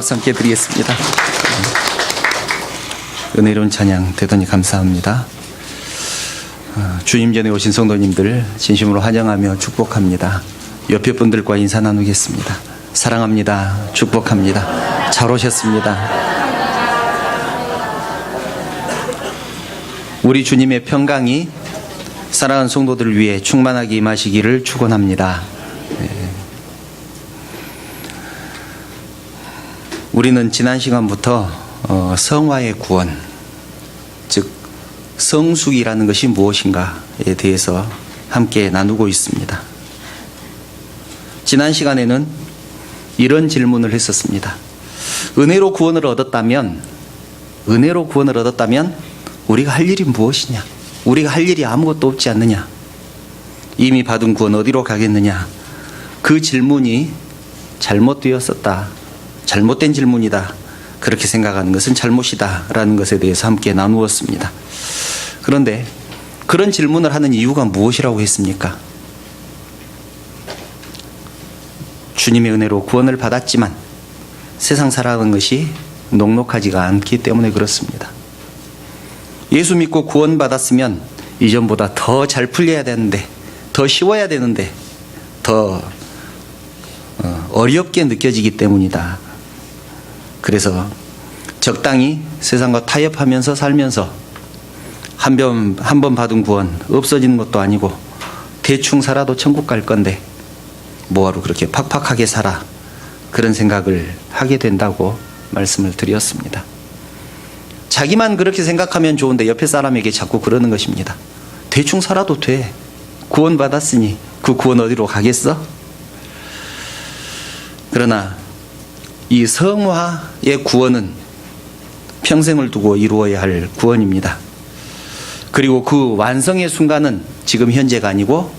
함께 드리겠습니다. 은혜로운 찬양 대단히 감사합니다. 주님 전에 오신 성도님들 진심으로 환영하며 축복합니다. 옆에 분들과 인사 나누겠습니다. 사랑합니다. 축복합니다. 잘 오셨습니다. 우리 주님의 평강이 사랑하는 성도들을 위해 충만하게 임하시기를 축원합니다. 우리는 지난 시간부터 성화의 구원, 즉 성숙이라는 것이 무엇인가에 대해서 함께 나누고 있습니다. 지난 시간에는 이런 질문을 했었습니다. 은혜로 구원을 얻었다면 우리가 할 일이 무엇이냐? 우리가 할 일이 아무것도 없지 않느냐? 이미 받은 구원 어디로 가겠느냐? 그 질문이 잘못되었었다. 잘못된 질문이다. 그렇게 생각하는 것은 잘못이다. 라는 것에 대해서 함께 나누었습니다. 그런데 그런 질문을 하는 이유가 무엇이라고 했습니까? 주님의 은혜로 구원을 받았지만 세상 살아가는 것이 녹록하지가 않기 때문에 그렇습니다. 예수 믿고 구원받았으면 이전보다 더 잘 풀려야 되는데, 더 쉬워야 되는데, 더 어렵게 느껴지기 때문이다. 그래서 적당히 세상과 타협하면서 살면서 한 번 받은 구원 없어지는 것도 아니고 대충 살아도 천국 갈 건데 뭐하러 그렇게 팍팍하게 살아, 그런 생각을 하게 된다고 말씀을 드렸습니다. 자기만 그렇게 생각하면 좋은데 옆에 사람에게 자꾸 그러는 것입니다. 대충 살아도 돼. 구원 받았으니 그 구원 어디로 가겠어? 그러나 이 성화의 구원은 평생을 두고 이루어야 할 구원입니다. 그리고 그 완성의 순간은 지금 현재가 아니고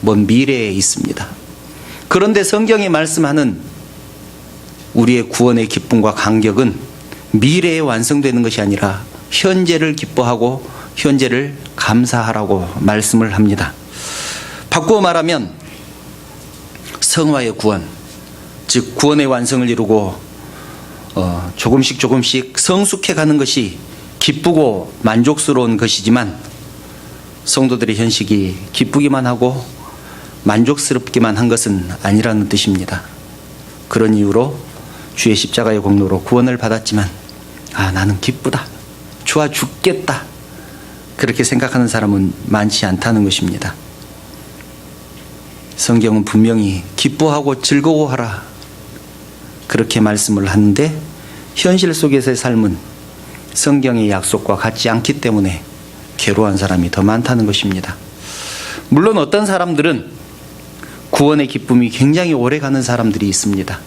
먼 미래에 있습니다. 그런데 성경이 말씀하는 우리의 구원의 기쁨과 감격은 미래에 완성되는 것이 아니라 현재를 기뻐하고 현재를 감사하라고 말씀을 합니다. 바꾸어 말하면 성화의 구원, 즉 구원의 완성을 이루고 조금씩 성숙해 가는 것이 기쁘고 만족스러운 것이지만 성도들의 현식이 기쁘기만 하고 만족스럽기만 한 것은 아니라는 뜻입니다. 그런 이유로 주의 십자가의 공로로 구원을 받았지만 나는 기쁘다, 좋아 죽겠다, 그렇게 생각하는 사람은 많지 않다는 것입니다. 성경은 분명히 기뻐하고 즐거워하라, 그렇게 말씀을 하는데 현실 속에서의 삶은 성경의 약속과 같지 않기 때문에 괴로워한 사람이 더 많다는 것입니다. 물론 어떤 사람들은 구원의 기쁨이 굉장히 오래가는 사람들이 있습니다.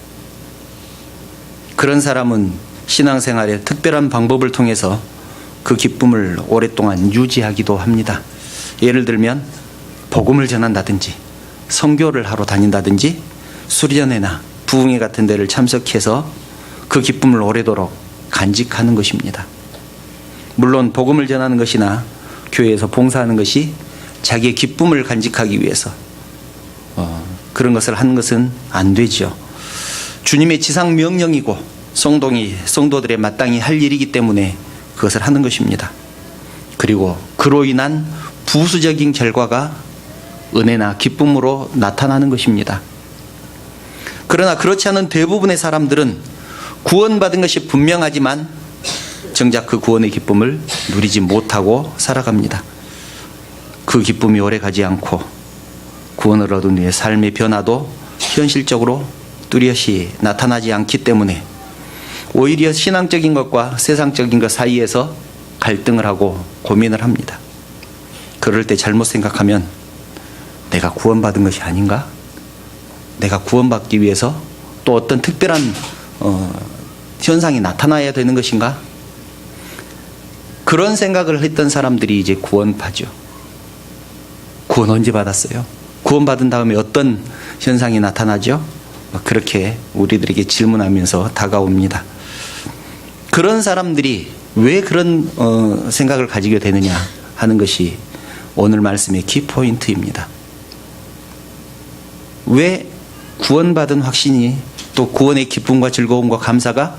그런 사람은 신앙생활의 특별한 방법을 통해서 그 기쁨을 오랫동안 유지하기도 합니다. 예를 들면 복음을 전한다든지 선교를 하러 다닌다든지 수련회나 부흥회 같은 데를 참석해서 그 기쁨을 오래도록 간직하는 것입니다. 물론 복음을 전하는 것이나 교회에서 봉사하는 것이 자기의 기쁨을 간직하기 위해서 그런 것을 하는 것은 안 되죠. 주님의 지상 명령이고 성도들의 마땅히 할 일이기 때문에 그것을 하는 것입니다. 그리고 그로 인한 부수적인 결과가 은혜나 기쁨으로 나타나는 것입니다. 그러나 그렇지 않은 대부분의 사람들은 구원받은 것이 분명하지만 정작 그 구원의 기쁨을 누리지 못하고 살아갑니다. 그 기쁨이 오래가지 않고 구원을 얻은 후에 삶의 변화도 현실적으로 뚜렷이 나타나지 않기 때문에 오히려 신앙적인 것과 세상적인 것 사이에서 갈등을 하고 고민을 합니다. 그럴 때 잘못 생각하면 내가 구원받은 것이 아닌가? 내가 구원받기 위해서 또 어떤 특별한 현상이 나타나야 되는 것인가? 그런 생각을 했던 사람들이 이제 구원파죠. 구원 언제 받았어요? 구원받은 다음에 어떤 현상이 나타나죠? 그렇게 우리들에게 질문하면서 다가옵니다. 그런 사람들이 왜 그런 생각을 가지게 되느냐 하는 것이 오늘 말씀의 키포인트입니다. 왜 구원받은 확신이 아직도 구원의 기쁨과 즐거움과 감사가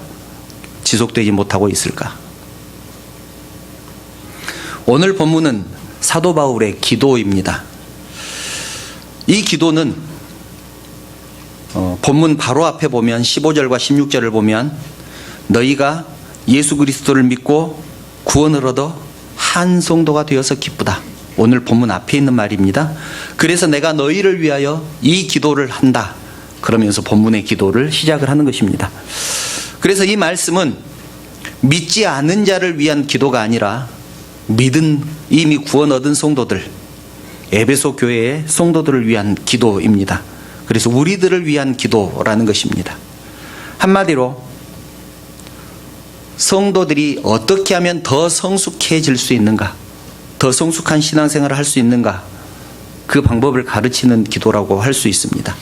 지속되지 못하고 있을까? 오늘 본문은 사도 바울의 기도입니다. 이 기도는 본문 바로 앞에 보면 15절과 16절을 보면 너희가 예수 그리스도를 믿고 구원을 얻어 한 성도가 되어서 기쁘다. 오늘 본문 앞에 있는 말입니다. 그래서 내가 너희를 위하여 이 기도를 한다. 그러면서 본문의 기도를 시작을 하는 것입니다. 그래서 이 말씀은 믿지 않은 자를 위한 기도가 아니라 믿은 이미 구원 얻은 성도들, 에베소 교회의 성도들을 위한 기도입니다. 그래서 우리들을 위한 기도라는 것입니다. 한마디로 성도들이 어떻게 하면 더 성숙해질 수 있는가, 더 성숙한 신앙생활을 할 수 있는가, 그 방법을 가르치는 기도라고 할 수 있습니다.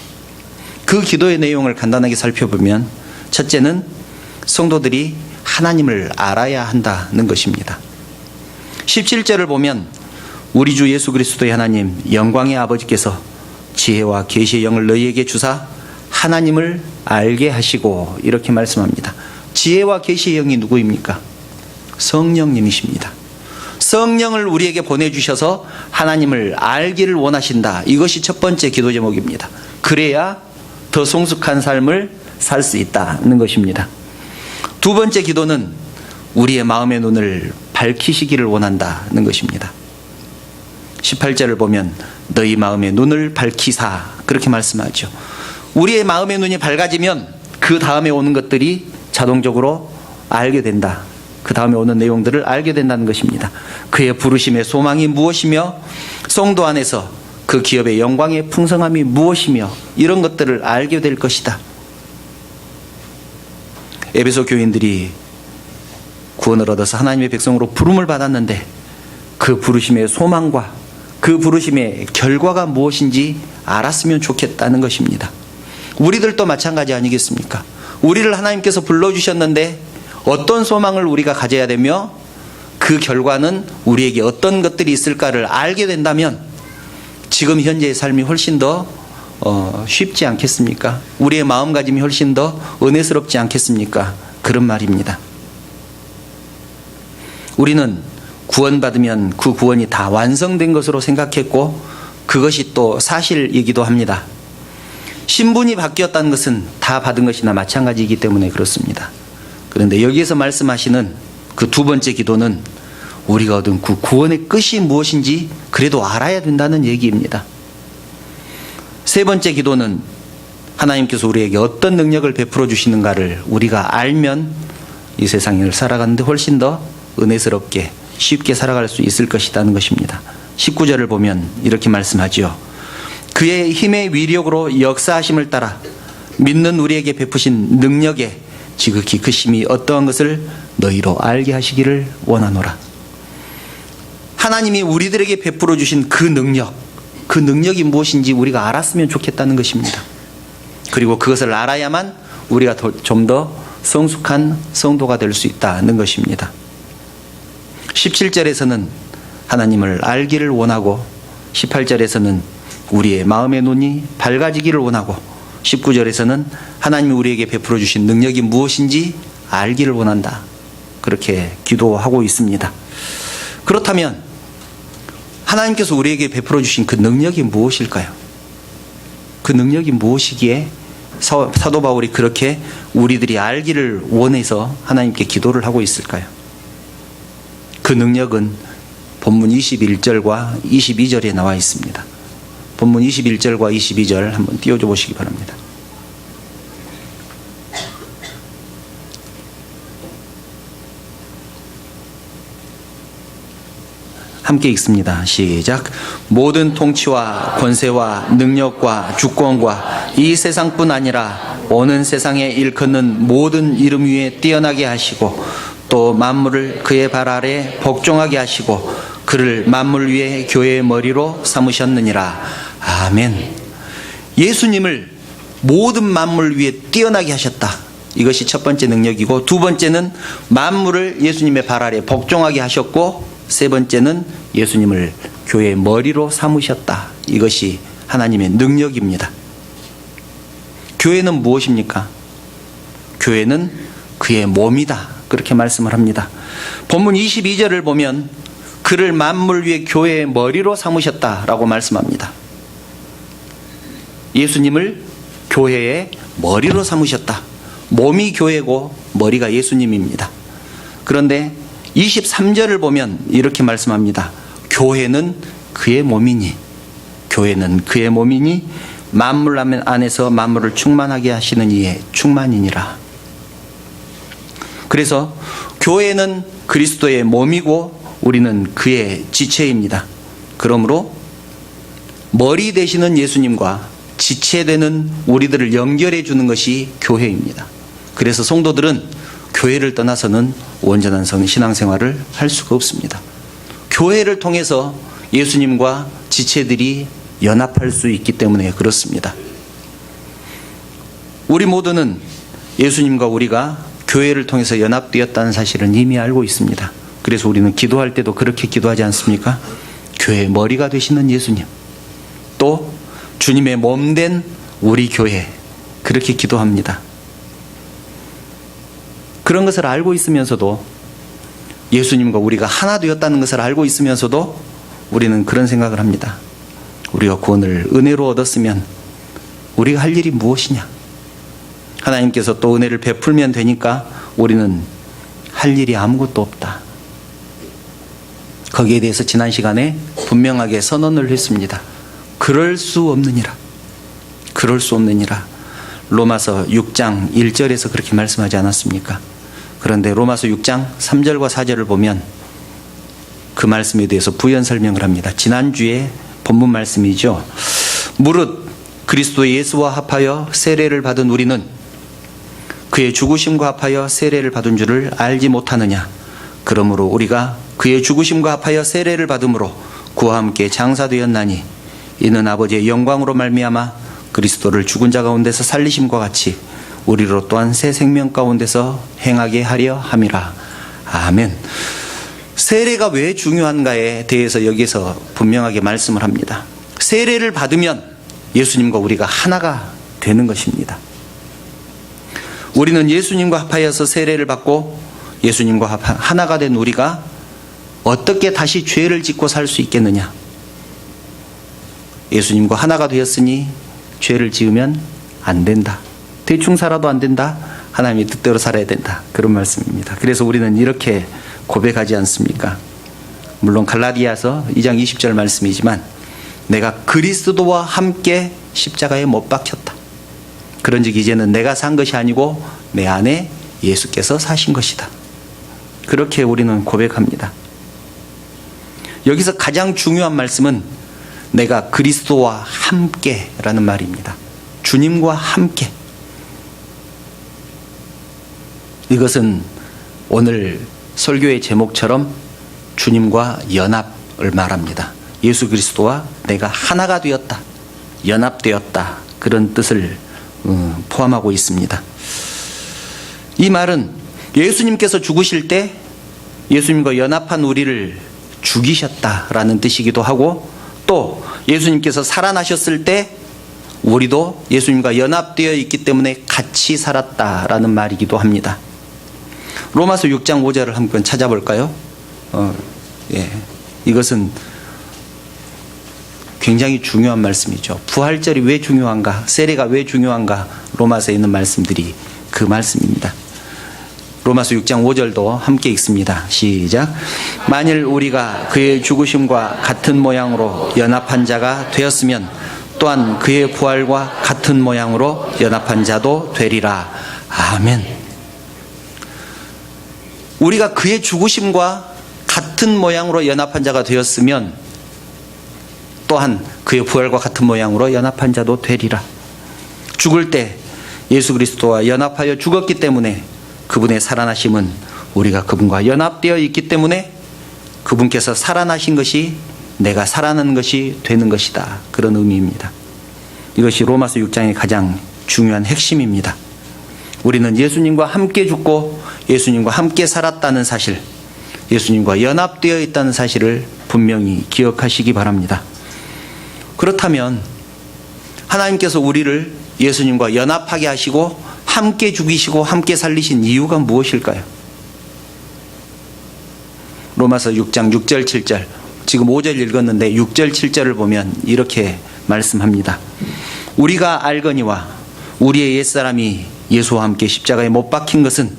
그 기도의 내용을 간단하게 살펴보면 첫째는 성도들이 하나님을 알아야 한다는 것입니다. 17절을 보면 우리 주 예수 그리스도의 하나님 영광의 아버지께서 지혜와 계시의 영을 너희에게 주사 하나님을 알게 하시고 이렇게 말씀합니다. 지혜와 계시의 영이 누구입니까? 성령님이십니다. 성령을 우리에게 보내주셔서 하나님을 알기를 원하신다. 이것이 첫 번째 기도 제목입니다. 그래야 더 성숙한 삶을 살 수 있다는 것입니다. 두 번째 기도는 우리의 마음의 눈을 밝히시기를 원한다는 것입니다. 18절을 보면 너희 마음의 눈을 밝히사 그렇게 말씀하죠. 우리의 마음의 눈이 밝아지면 그 다음에 오는 것들이 자동적으로 알게 된다. 그 다음에 오는 내용들을 알게 된다는 것입니다. 그의 부르심의 소망이 무엇이며 성도 안에서 그 기업의 영광의 풍성함이 무엇이며 이런 것들을 알게 될 것이다. 에베소 교인들이 구원을 얻어서 하나님의 백성으로 부름을 받았는데 그 부르심의 소망과 그 부르심의 결과가 무엇인지 알았으면 좋겠다는 것입니다. 우리들도 마찬가지 아니겠습니까? 우리를 하나님께서 불러주셨는데 어떤 소망을 우리가 가져야 되며 그 결과는 우리에게 어떤 것들이 있을까를 알게 된다면 지금 현재의 삶이 훨씬 더 쉽지 않겠습니까? 우리의 마음가짐이 훨씬 더 은혜스럽지 않겠습니까? 그런 말입니다. 우리는 구원받으면 그 구원이 다 완성된 것으로 생각했고 그것이 또 사실이기도 합니다. 신분이 바뀌었다는 것은 다 받은 것이나 마찬가지이기 때문에 그렇습니다. 그런데 여기에서 말씀하시는 그 두 번째 기도는 우리가 얻은 그 구원의 끝이 무엇인지 그래도 알아야 된다는 얘기입니다. 세 번째 기도는 하나님께서 우리에게 어떤 능력을 베풀어 주시는가를 우리가 알면 이 세상을 살아가는데 훨씬 더 은혜스럽게 쉽게 살아갈 수 있을 것이라는 것입니다. 19절을 보면 이렇게 말씀하지요. 그의 힘의 위력으로 역사하심을 따라 믿는 우리에게 베푸신 능력에 지극히 그 힘이 어떠한 것을 너희로 알게 하시기를 원하노라. 하나님이 우리들에게 베풀어 주신 그 능력이 무엇인지 우리가 알았으면 좋겠다는 것입니다. 그리고 그것을 알아야만 우리가 좀 더 성숙한 성도가 될 수 있다는 것입니다. 17절에서는 하나님을 알기를 원하고 18절에서는 우리의 마음의 눈이 밝아지기를 원하고 19절에서는 하나님이 우리에게 베풀어 주신 능력이 무엇인지 알기를 원한다. 그렇게 기도하고 있습니다. 그렇다면 하나님께서 우리에게 베풀어 주신 그 능력이 무엇일까요? 그 능력이 무엇이기에 사도 바울이 그렇게 우리들이 알기를 원해서 하나님께 기도를 하고 있을까요? 그 능력은 본문 21절과 22절에 나와 있습니다. 본문 21절과 22절 한번 띄워줘 보시기 바랍니다. 함께 읽습니다. 시작. 모든 통치와 권세와 능력과 주권과 이 세상뿐 아니라 오는 세상에 일컫는 모든 이름 위에 뛰어나게 하시고 또 만물을 그의 발 아래 복종하게 하시고 그를 만물 위에 교회의 머리로 삼으셨느니라. 아멘. 예수님을 모든 만물 위에 뛰어나게 하셨다. 이것이 첫 번째 능력이고 두 번째는 만물을 예수님의 발 아래 복종하게 하셨고 세 번째는 예수님을 교회의 머리로 삼으셨다. 이것이 하나님의 능력입니다. 교회는 무엇입니까? 교회는 그의 몸이다. 그렇게 말씀을 합니다. 본문 22절을 보면 그를 만물 위에 교회의 머리로 삼으셨다라고 말씀합니다. 예수님을 교회의 머리로 삼으셨다. 몸이 교회고 머리가 예수님입니다. 그런데 23절을 보면 이렇게 말씀합니다. 교회는 그의 몸이니, 교회는 그의 몸이니 만물 안에서 만물을 충만하게 하시는 이의 충만이니라. 그래서 교회는 그리스도의 몸이고 우리는 그의 지체입니다. 그러므로 머리 되시는 예수님과 지체되는 우리들을 연결해 주는 것이 교회입니다. 그래서 성도들은 교회를 떠나서는 온전한 신앙생활을 할 수가 없습니다. 교회를 통해서 예수님과 지체들이 연합할 수 있기 때문에 그렇습니다. 우리 모두는 예수님과 우리가 교회를 통해서 연합되었다는 사실은 이미 알고 있습니다. 그래서 우리는 기도할 때도 그렇게 기도하지 않습니까? 교회의 머리가 되시는 예수님, 또 주님의 몸된 우리 교회, 그렇게 기도합니다. 그런 것을 알고 있으면서도, 예수님과 우리가 하나 되었다는 것을 알고 있으면서도 우리는 그런 생각을 합니다. 우리가 구원을 은혜로 얻었으면 우리가 할 일이 무엇이냐? 하나님께서 또 은혜를 베풀면 되니까 우리는 할 일이 아무것도 없다. 거기에 대해서 지난 시간에 분명하게 선언을 했습니다. 그럴 수 없느니라. 그럴 수 없느니라. 로마서 6장 1절에서 그렇게 말씀하지 않았습니까? 그런데 로마서 6장 3절과 4절을 보면 그 말씀에 대해서 부연 설명을 합니다. 지난주에 본문 말씀이죠. 무릇 그리스도 예수와 합하여 세례를 받은 우리는 그의 죽으심과 합하여 세례를 받은 줄을 알지 못하느냐. 그러므로 우리가 그의 죽으심과 합하여 세례를 받음으로 그와 함께 장사되었나니 이는 아버지의 영광으로 말미암아 그리스도를 죽은 자 가운데서 살리심과 같이 우리로 또한 새 생명 가운데서 행하게 하려 함이라. 아멘. 세례가 왜 중요한가에 대해서 여기서 분명하게 말씀을 합니다. 세례를 받으면 예수님과 우리가 하나가 되는 것입니다. 우리는 예수님과 합하여서 세례를 받고 예수님과 하나가 된 우리가 어떻게 다시 죄를 짓고 살 수 있겠느냐? 예수님과 하나가 되었으니 죄를 지으면 안 된다. 대충 살아도 안 된다. 하나님의 뜻대로 살아야 된다. 그런 말씀입니다. 그래서 우리는 이렇게 고백하지 않습니까? 물론 갈라디아서 2장 20절 말씀이지만 내가 그리스도와 함께 십자가에 못 박혔다. 그런즉 이제는 내가 산 것이 아니고 내 안에 예수께서 사신 것이다. 그렇게 우리는 고백합니다. 여기서 가장 중요한 말씀은 내가 그리스도와 함께라는 말입니다. 주님과 함께. 이것은 오늘 설교의 제목처럼 주님과 연합을 말합니다. 예수 그리스도와 내가 하나가 되었다. 연합되었다. 그런 뜻을 포함하고 있습니다. 이 말은 예수님께서 죽으실 때 예수님과 연합한 우리를 죽이셨다라는 뜻이기도 하고, 또 예수님께서 살아나셨을 때 우리도 예수님과 연합되어 있기 때문에 같이 살았다라는 말이기도 합니다. 로마서 6장 5절을 한번 찾아볼까요? 이것은 굉장히 중요한 말씀이죠. 부활절이 왜 중요한가? 세례가 왜 중요한가? 로마서에 있는 말씀들이 그 말씀입니다. 로마서 6장 5절도 함께 읽습니다. 시작. 만일 우리가 그의 죽으심과 같은 모양으로 연합한 자가 되었으면 또한 그의 부활과 같은 모양으로 연합한 자도 되리라. 아멘. 우리가 그의 죽으심과 같은 모양으로 연합한 자가 되었으면 또한 그의 부활과 같은 모양으로 연합한 자도 되리라. 죽을 때 예수 그리스도와 연합하여 죽었기 때문에 그분의 살아나심은 우리가 그분과 연합되어 있기 때문에 그분께서 살아나신 것이 내가 살아나는 것이 되는 것이다. 그런 의미입니다. 이것이 로마서 6장의 가장 중요한 핵심입니다. 우리는 예수님과 함께 죽고 예수님과 함께 살았다는 사실, 예수님과 연합되어 있다는 사실을 분명히 기억하시기 바랍니다. 그렇다면 하나님께서 우리를 예수님과 연합하게 하시고 함께 죽이시고 함께 살리신 이유가 무엇일까요? 로마서 6장 6절 7절, 지금 5절 읽었는데 6절 7절을 보면 이렇게 말씀합니다. 우리가 알거니와 우리의 옛사람이 예수와 함께 십자가에 못 박힌 것은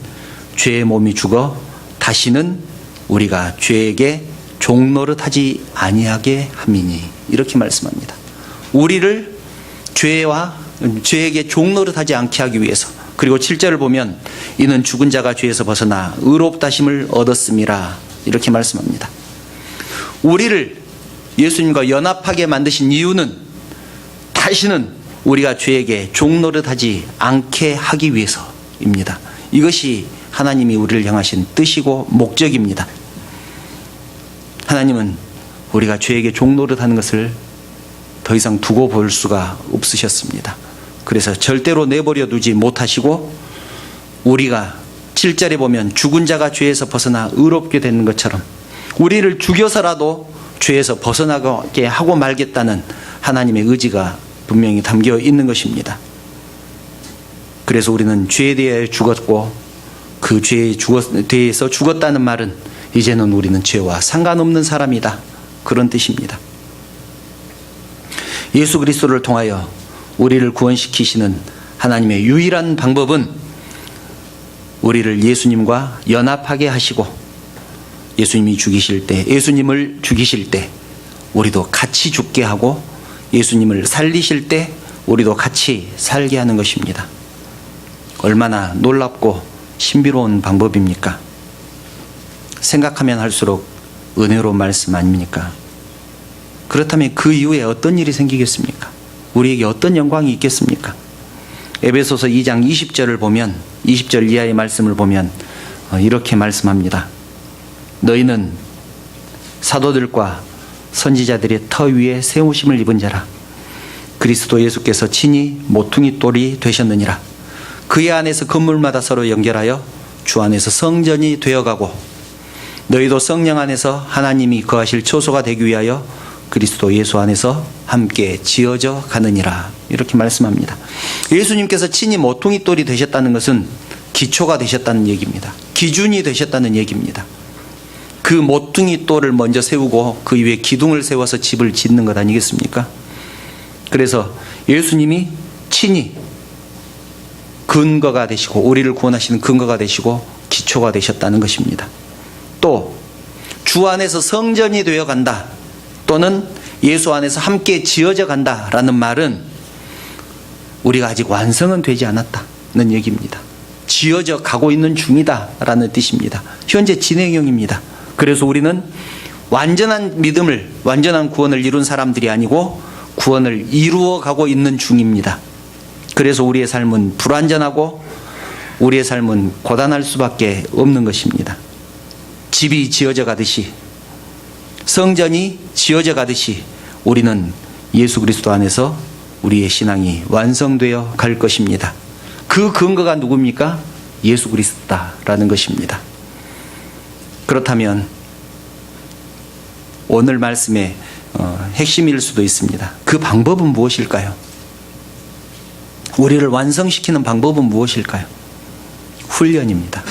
죄의 몸이 죽어 다시는 우리가 죄에게 종노릇하지 아니하게 함이니, 이렇게 말씀합니다. 우리를 죄에게 종노릇하지 않게 하기 위해서. 그리고 7절을 보면 이는 죽은 자가 죄에서 벗어나 의롭다심을 얻었음이라, 이렇게 말씀합니다. 우리를 예수님과 연합하게 만드신 이유는 다시는 우리가 죄에게 종노릇하지 않게 하기 위해서입니다. 이것이 하나님이 우리를 향하신 뜻이고 목적입니다. 하나님은 우리가 죄에게 종노릇하는 것을 더 이상 두고 볼 수가 없으셨습니다. 그래서 절대로 내버려 두지 못하시고, 우리가 7절에 보면 죽은 자가 죄에서 벗어나 의롭게 되는 것처럼 우리를 죽여서라도 죄에서 벗어나게 하고 말겠다는 하나님의 의지가 분명히 담겨 있는 것입니다. 그래서 우리는 죄에 대해 죽었고, 그 죄에 대해서 죽었다는 말은 이제는 우리는 죄와 상관없는 사람이다, 그런 뜻입니다. 예수 그리스도를 통하여 우리를 구원시키시는 하나님의 유일한 방법은 우리를 예수님과 연합하게 하시고, 예수님을 죽이실 때 우리도 같이 죽게 하고, 예수님을 살리실 때 우리도 같이 살게 하는 것입니다. 얼마나 놀랍고 신비로운 방법입니까? 생각하면 할수록 은혜로운 말씀 아닙니까? 그렇다면 그 이후에 어떤 일이 생기겠습니까? 우리에게 어떤 영광이 있겠습니까? 에베소서 2장 20절을 보면, 20절 이하의 말씀을 보면 이렇게 말씀합니다. 너희는 사도들과 선지자들의 터 위에 세우심을 입은 자라. 그리스도 예수께서 친히 모퉁이 돌이 되셨느니라. 그의 안에서 건물마다 서로 연결하여 주 안에서 성전이 되어가고, 너희도 성령 안에서 하나님이 거하실 초소가 되기 위하여 그리스도 예수 안에서 함께 지어져 가느니라, 이렇게 말씀합니다. 예수님께서 친히 모퉁이 돌이 되셨다는 것은 기초가 되셨다는 얘기입니다. 기준이 되셨다는 얘기입니다. 그 모퉁이 돌을 먼저 세우고 그 위에 기둥을 세워서 집을 짓는 것 아니겠습니까? 그래서 예수님이 친히 근거가 되시고, 우리를 구원하시는 근거가 되시고 기초가 되셨다는 것입니다. 또 주 안에서 성전이 되어 간다, 또는 예수 안에서 함께 지어져 간다라는 말은 우리가 아직 완성은 되지 않았다는 얘기입니다. 지어져 가고 있는 중이다라는 뜻입니다. 현재 진행형입니다. 그래서 우리는 완전한 믿음을, 완전한 구원을 이룬 사람들이 아니고 구원을 이루어 가고 있는 중입니다. 그래서 우리의 삶은 불완전하고 우리의 삶은 고단할 수밖에 없는 것입니다. 집이 지어져 가듯이, 성전이 지어져 가듯이 우리는 예수 그리스도 안에서 우리의 신앙이 완성되어 갈 것입니다. 그 근거가 누굽니까? 예수 그리스도다라는 것입니다. 그렇다면 오늘 말씀의 핵심일 수도 있습니다. 그 방법은 무엇일까요? 우리를 완성시키는 방법은 무엇일까요? 훈련입니다.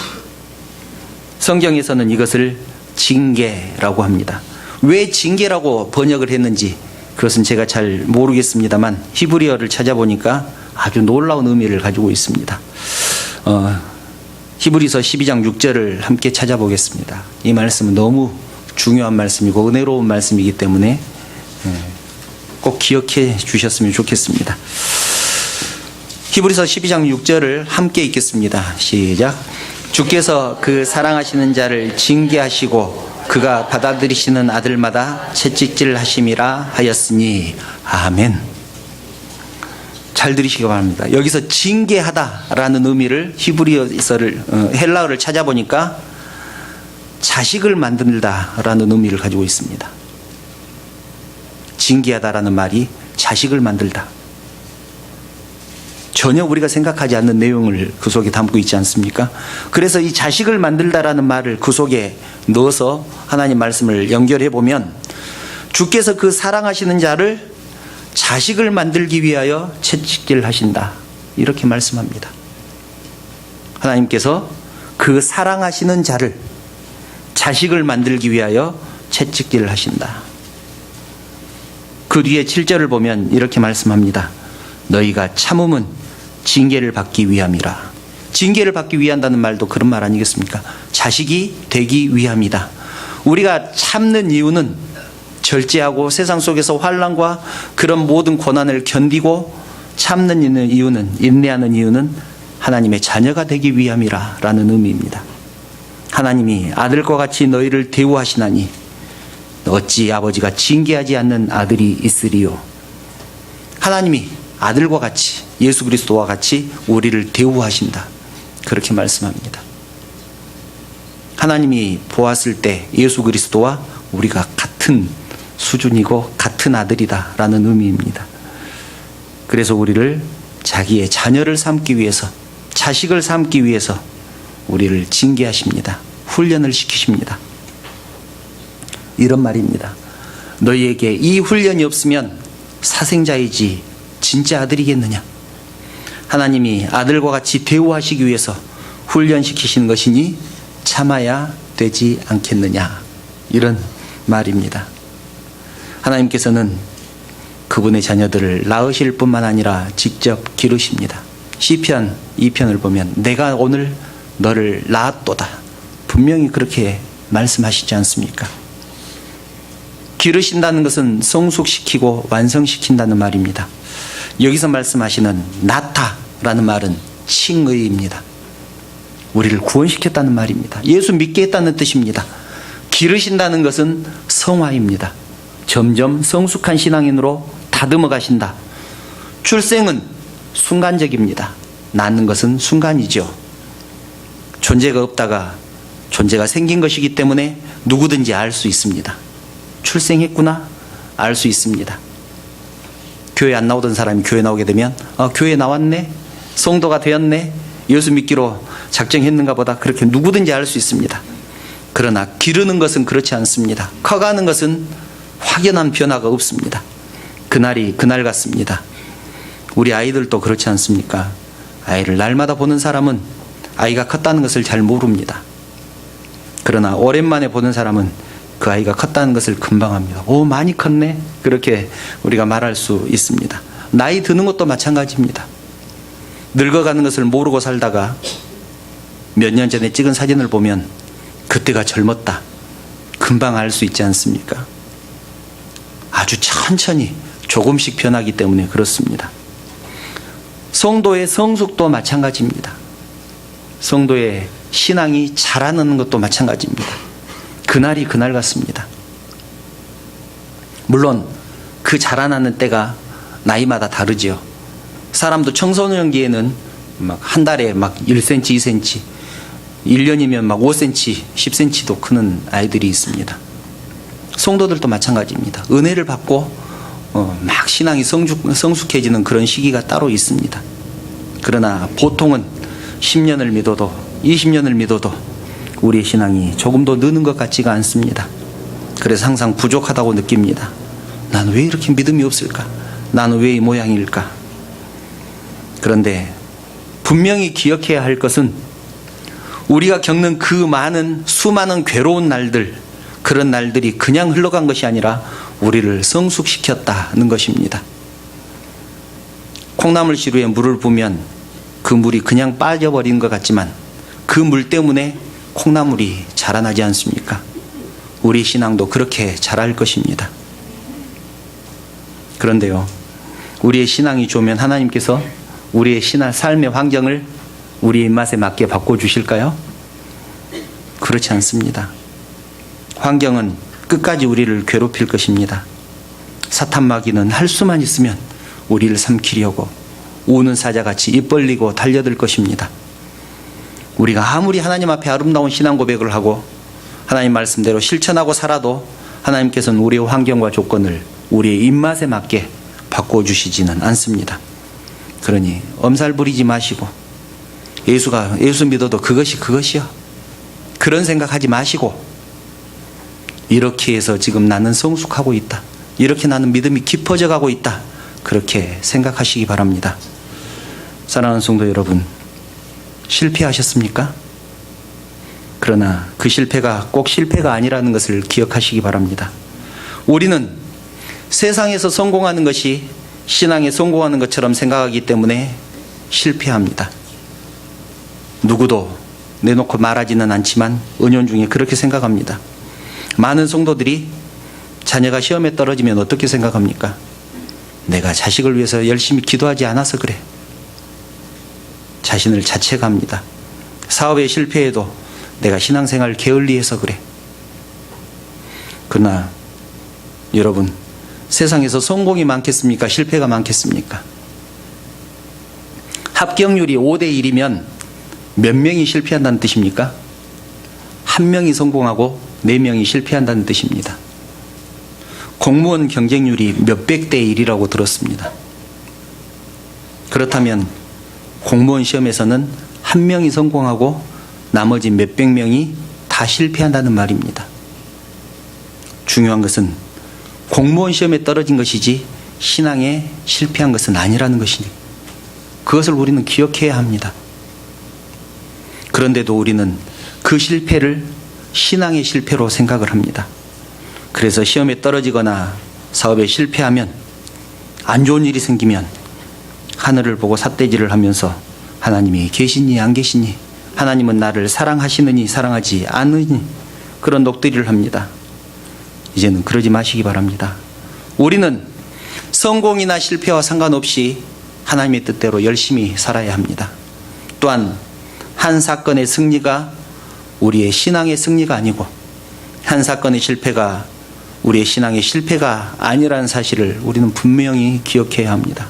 성경에서는 이것을 징계라고 합니다. 왜 징계라고 번역을 했는지 그것은 제가 잘 모르겠습니다만 히브리어를 찾아보니까 아주 놀라운 의미를 가지고 있습니다. 히브리서 12장 6절을 함께 찾아보겠습니다. 이 말씀은 너무 중요한 말씀이고 은혜로운 말씀이기 때문에 꼭 기억해 주셨으면 좋겠습니다. 히브리서 12장 6절을 함께 읽겠습니다. 시작. 주께서 그 사랑하시는 자를 징계하시고 그가 받아들이시는 아들마다 채찍질 하심이라 하였으니 아멘. 잘 들으시기 바랍니다. 여기서 징계하다라는 의미를 히브리어서를 헬라어를 찾아보니까 자식을 만들다라는 의미를 가지고 있습니다. 징계하다라는 말이 자식을 만들다. 전혀 우리가 생각하지 않는 내용을 그 속에 담고 있지 않습니까? 그래서 이 자식을 만들다라는 말을 그 속에 넣어서 하나님 말씀을 연결해 보면 주께서 그 사랑하시는 자를 자식을 만들기 위하여 채찍질 하신다, 이렇게 말씀합니다. 하나님께서 그 사랑하시는 자를 자식을 만들기 위하여 채찍질을 하신다. 그 뒤에 7절을 보면 이렇게 말씀합니다. 너희가 참음은 징계를 받기 위함이라. 징계를 받기 위한다는 말도 그런 말 아니겠습니까? 자식이 되기 위함이다. 우리가 참는 이유는 절제하고 세상 속에서 환난과 그런 모든 고난을 견디고 참는 이유는, 인내하는 이유는 하나님의 자녀가 되기 위함이라 라는 의미입니다. 하나님이 아들과 같이 너희를 대우하시나니 어찌 아버지가 징계하지 않는 아들이 있으리요. 하나님이 아들과 같이, 예수 그리스도와 같이 우리를 대우하신다. 그렇게 말씀합니다. 하나님이 보았을 때 예수 그리스도와 우리가 같은 수준이고 같은 아들이다 라는 의미입니다. 그래서 우리를 자기의 자녀를 삼기 위해서, 자식을 삼기 위해서 우리를 징계하십니다. 훈련을 시키십니다. 이런 말입니다. 너희에게 이 훈련이 없으면 사생자이지 진짜 아들이겠느냐. 하나님이 아들과 같이 대우하시기 위해서 훈련시키시는 것이니 참아야 되지 않겠느냐. 이런 말입니다. 하나님께서는 그분의 자녀들을 낳으실 뿐만 아니라 직접 기르십니다. 시편 2편을 보면 내가 오늘 너를 낳았도다. 분명히 그렇게 말씀하시지 않습니까? 기르신다는 것은 성숙시키고 완성시킨다는 말입니다. 여기서 말씀하시는 낳다라는 말은 칭의입니다. 우리를 구원시켰다는 말입니다. 예수 믿게 했다는 뜻입니다. 기르신다는 것은 성화입니다. 점점 성숙한 신앙인으로 다듬어 가신다. 출생은 순간적입니다. 낳는 것은 순간이죠. 존재가 없다가 존재가 생긴 것이기 때문에 누구든지 알 수 있습니다. 출생했구나 알 수 있습니다. 교회 안 나오던 사람이 교회 나오게 되면 교회 나왔네, 성도가 되었네, 예수 믿기로 작정했는가 보다, 그렇게 누구든지 알 수 있습니다. 그러나 기르는 것은 그렇지 않습니다. 커가는 것은 확연한 변화가 없습니다. 그날이 그날 같습니다. 우리 아이들도 그렇지 않습니까? 아이를 날마다 보는 사람은 아이가 컸다는 것을 잘 모릅니다. 그러나 오랜만에 보는 사람은 그 아이가 컸다는 것을 금방 합니다. 오, 많이 컸네. 그렇게 우리가 말할 수 있습니다. 나이 드는 것도 마찬가지입니다. 늙어가는 것을 모르고 살다가 몇 년 전에 찍은 사진을 보면 그때가 젊었다. 금방 알 수 있지 않습니까? 아주 천천히 조금씩 변하기 때문에 그렇습니다. 성도의 성숙도 마찬가지입니다. 성도의 신앙이 자라는 것도 마찬가지입니다. 그날이 그날 같습니다. 물론 그 자라나는 때가 나이마다 다르죠. 사람도 청소년기에는 막 한 달에 막 1cm, 2cm, 1년이면 막 5cm, 10cm도 크는 아이들이 있습니다. 성도들도 마찬가지입니다. 은혜를 받고 막 신앙이 성숙해지는 그런 시기가 따로 있습니다. 그러나 보통은 10년을 믿어도 20년을 믿어도 우리의 신앙이 조금도 느는 것 같지가 않습니다. 그래서 항상 부족하다고 느낍니다. 나는 왜 이렇게 믿음이 없을까? 나는 왜 이 모양일까? 그런데 분명히 기억해야 할 것은 우리가 겪는 그 수많은 괴로운 날들, 그런 날들이 그냥 흘러간 것이 아니라 우리를 성숙시켰다는 것입니다. 콩나물 시루에 물을 부으면 그 물이 그냥 빠져버린 것 같지만 그 물 때문에 콩나물이 자라나지 않습니까? 우리 신앙도 그렇게 자랄 것입니다. 그런데요, 우리의 신앙이 좋으면 하나님께서 우리의 삶의 환경을 우리의 입맛에 맞게 바꿔주실까요? 그렇지 않습니다. 환경은 끝까지 우리를 괴롭힐 것입니다. 사탄마귀는 할 수만 있으면 우리를 삼키려고 우는 사자같이 입 벌리고 달려들 것입니다. 우리가 아무리 하나님 앞에 아름다운 신앙 고백을 하고 하나님 말씀대로 실천하고 살아도 하나님께서는 우리의 환경과 조건을 우리의 입맛에 맞게 바꿔주시지는 않습니다. 그러니 엄살 부리지 마시고 예수 믿어도 그것이요. 그런 생각하지 마시고 이렇게 해서 지금 나는 성숙하고 있다. 이렇게 나는 믿음이 깊어져 가고 있다. 그렇게 생각하시기 바랍니다. 사랑하는 성도 여러분, 실패하셨습니까? 그러나 그 실패가 꼭 실패가 아니라는 것을 기억하시기 바랍니다. 우리는 세상에서 성공하는 것이 신앙에 성공하는 것처럼 생각하기 때문에 실패합니다. 누구도 내놓고 말하지는 않지만 은연중에 그렇게 생각합니다. 많은 성도들이 자녀가 시험에 떨어지면 어떻게 생각합니까? 내가 자식을 위해서 열심히 기도하지 않아서 그래. 자신을 자책합니다. 사업에 실패해도 내가 신앙생활 게을리해서 그래. 그러나 여러분, 세상에서 성공이 많겠습니까? 실패가 많겠습니까? 합격률이 5대 1이면 몇 명이 실패한다는 뜻입니까? 한 명이 성공하고 4명이 실패한다는 뜻입니다. 공무원 경쟁률이 몇백 대 1이라고 들었습니다. 그렇다면 공무원 시험에서는 한 명이 성공하고 나머지 몇백 명이 다 실패한다는 말입니다. 중요한 것은 공무원 시험에 떨어진 것이지 신앙에 실패한 것은 아니라는 것이니 그것을 우리는 기억해야 합니다. 그런데도 우리는 그 실패를 신앙의 실패로 생각을 합니다. 그래서 시험에 떨어지거나 사업에 실패하면, 안 좋은 일이 생기면 하늘을 보고 삿대질을 하면서 하나님이 계시니 안 계시니, 하나님은 나를 사랑하시느니 사랑하지 않으니, 그런 녹들이를 합니다. 이제는 그러지 마시기 바랍니다. 우리는 성공이나 실패와 상관없이 하나님의 뜻대로 열심히 살아야 합니다. 또한 한 사건의 승리가 우리의 신앙의 승리가 아니고 한 사건의 실패가 우리의 신앙의 실패가 아니라는 사실을 우리는 분명히 기억해야 합니다.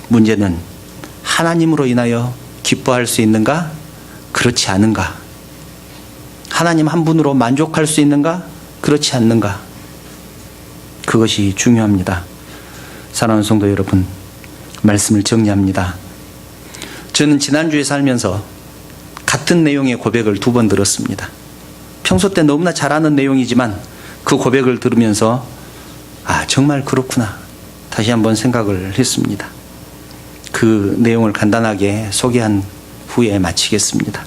문제는 하나님으로 인하여 기뻐할 수 있는가? 그렇지 않은가? 하나님 한 분으로 만족할 수 있는가? 그렇지 않는가? 그것이 중요합니다. 사랑하는 성도 여러분, 말씀을 정리합니다. 저는 지난주에 살면서 같은 내용의 고백을 2번 들었습니다. 평소 때 너무나 잘 아는 내용이지만 그 고백을 들으면서 정말 그렇구나 다시 한번 생각을 했습니다. 그 내용을 간단하게 소개한 후에 마치겠습니다.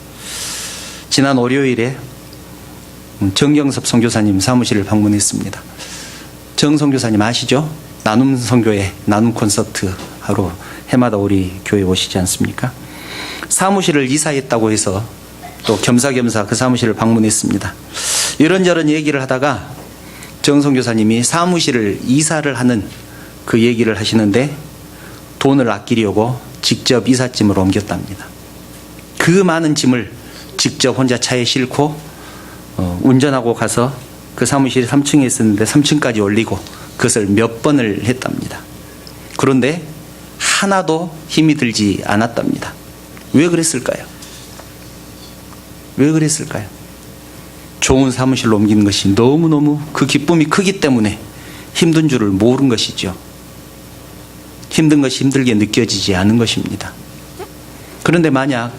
지난 월요일에 정경섭 선교사님 사무실을 방문했습니다. 정 선교사님 아시죠? 나눔 선교회 나눔 콘서트 하러 해마다 우리 교회 오시지 않습니까? 사무실을 이사했다고 해서 또 겸사겸사 그 사무실을 방문했습니다. 이런저런 얘기를 하다가 정 선교사님이 사무실을 이사를 하는 그 얘기를 하시는데 돈을 아끼려고 직접 이삿짐을 옮겼답니다. 그 많은 짐을 직접 혼자 차에 싣고 운전하고 가서 그 사무실이 3층에 있었는데 3층까지 올리고 그것을 몇 번을 했답니다. 그런데 하나도 힘이 들지 않았답니다. 왜 그랬을까요? 왜 그랬을까요? 좋은 사무실로 옮기는 것이 너무너무 그 기쁨이 크기 때문에 힘든 줄을 모른 것이죠. 힘든 것이 힘들게 느껴지지 않은 것입니다. 그런데 만약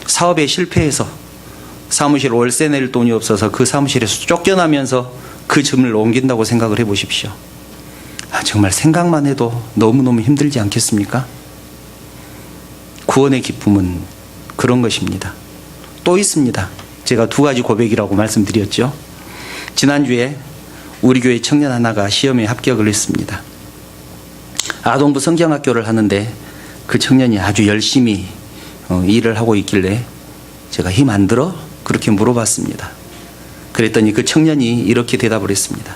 사업에 실패해서 사무실 월세 낼 돈이 없어서 그 사무실에서 쫓겨나면서 그 짐을 옮긴다고 생각을 해보십시오. 정말 생각만 해도 너무너무 힘들지 않겠습니까? 구원의 기쁨은 그런 것입니다. 또 있습니다. 제가 2가지 고백이라고 말씀드렸죠. 지난주에 우리 교회 청년 하나가 시험에 합격을 했습니다. 아동부 성경학교를 하는데 그 청년이 아주 열심히 일을 하고 있길래 제가 힘 안 들어? 그렇게 물어봤습니다. 그랬더니 그 청년이 이렇게 대답을 했습니다.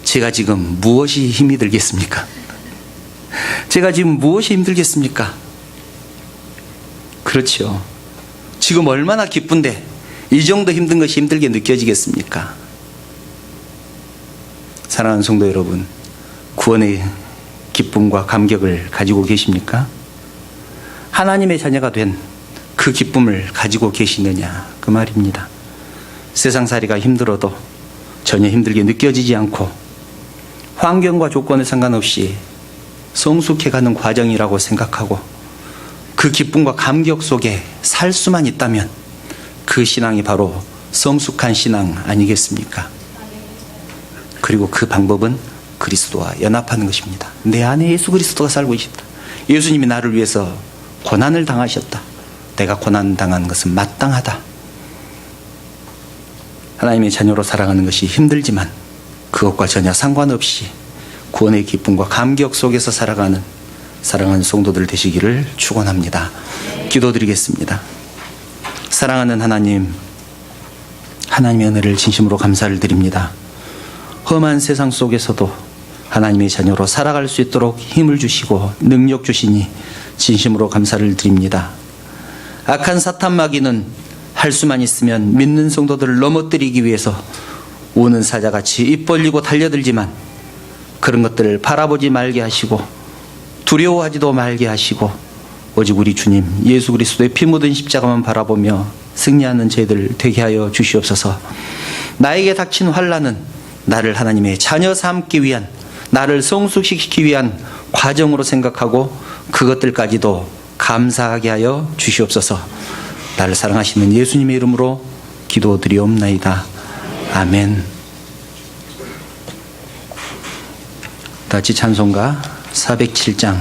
제가 지금 무엇이 힘이 들겠습니까? 제가 지금 무엇이 힘들겠습니까? 그렇죠. 지금 얼마나 기쁜데 이 정도 힘든 것이 힘들게 느껴지겠습니까? 사랑하는 성도 여러분, 구원의 기쁨과 감격을 가지고 계십니까? 하나님의 자녀가 된 그 기쁨을 가지고 계시느냐, 그 말입니다. 세상살이가 힘들어도 전혀 힘들게 느껴지지 않고 환경과 조건에 상관없이 성숙해가는 과정이라고 생각하고 그 기쁨과 감격 속에 살 수만 있다면 그 신앙이 바로 성숙한 신앙 아니겠습니까? 그리고 그 방법은 그리스도와 연합하는 것입니다. 내 안에 예수 그리스도가 살고 있다. 예수님이 나를 위해서 고난을 당하셨다. 내가 고난당한 것은 마땅하다. 하나님의 자녀로 살아가는 것이 힘들지만 그것과 전혀 상관없이 구원의 기쁨과 감격 속에서 살아가는 사랑하는 성도들 되시기를 축원합니다. 기도드리겠습니다. 사랑하는 하나님, 하나님의 은혜를 진심으로 감사를 드립니다. 험한 세상 속에서도 하나님의 자녀로 살아갈 수 있도록 힘을 주시고 능력 주시니 진심으로 감사를 드립니다. 악한 사탄 마귀는 할 수만 있으면 믿는 성도들을 넘어뜨리기 위해서 우는 사자같이 입 벌리고 달려들지만 그런 것들을 바라보지 말게 하시고 두려워하지도 말게 하시고 오직 우리 주님 예수 그리스도의 피 묻은 십자가만 바라보며 승리하는 저희들 되게 하여 주시옵소서. 나에게 닥친 환난은 나를 하나님의 자녀 삼기 위한, 나를 성숙시키기 위한 과정으로 생각하고 그것들까지도 감사하게 하여 주시옵소서. 나를 사랑하시는 예수님의 이름으로 기도드리옵나이다. 아멘. 다 같이 찬송가 407장